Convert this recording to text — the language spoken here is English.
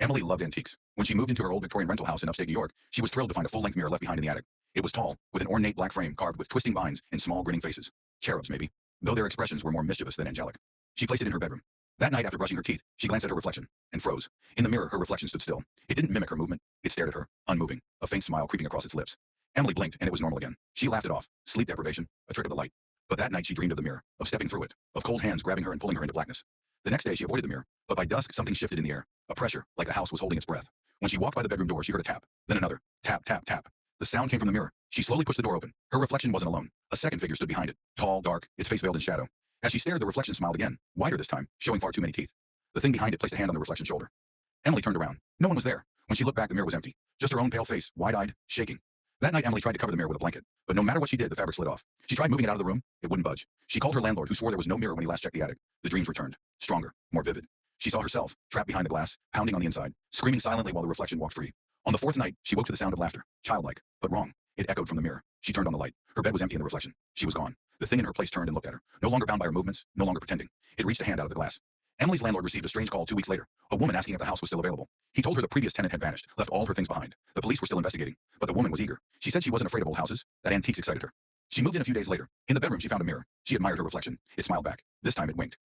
Emily loved antiques. When she moved into her old Victorian rental house in upstate New York, she was thrilled to find a full-length mirror left behind in the attic. It was tall, with an ornate black frame carved with twisting vines and small grinning faces. Cherubs, maybe, though their expressions were more mischievous than angelic. She placed it in her bedroom. That night, after brushing her teeth, she glanced at her reflection and froze. In the mirror, her reflection stood still. It didn't mimic her movement. It stared at her, unmoving, a faint smile creeping across its lips. Emily blinked, and it was normal again. She laughed it off. Sleep deprivation, a trick of the light. But that night, she dreamed of the mirror, of stepping through it, of cold hands grabbing her and pulling her into blackness. The next day, she avoided the mirror, but by dusk, something shifted in the air, a pressure, like the house was holding its breath. When she walked by the bedroom door, she heard a tap, then another. Tap, tap, tap. The sound came from the mirror. She slowly pushed the door open. Her reflection wasn't alone. A second figure stood behind it, tall, dark, its face veiled in shadow. As she stared, the reflection smiled again, wider this time, showing far too many teeth. The thing behind it placed a hand on the reflection's shoulder. Emily turned around. No one was there. When she looked back, the mirror was empty. Just her own pale face, wide-eyed, shaking. That night, Emily tried to cover the mirror with a blanket, but no matter what she did, the fabric slid off. She tried moving it out of the room. It wouldn't budge. She called her landlord, who swore there was no mirror when he last checked the attic. The dreams returned, stronger, more vivid. She saw herself, trapped behind the glass, pounding on the inside, screaming silently while the reflection walked free. On the fourth night, she woke to the sound of laughter, childlike, but wrong. It echoed from the mirror. She turned on the light. Her bed was empty in the reflection. She was gone. The thing in her place turned and looked at her, no longer bound by her movements, no longer pretending. It reached a hand out of the glass. Emily's landlord received a strange call 2 weeks later, a woman asking if the house was still available. He told her the previous tenant had vanished, left all her things behind. The police were still investigating, but the woman was eager. She said she wasn't afraid of old houses, that antiques excited her. She moved in a few days later. In the bedroom, she found a mirror. She admired her reflection. It smiled back. This time it winked.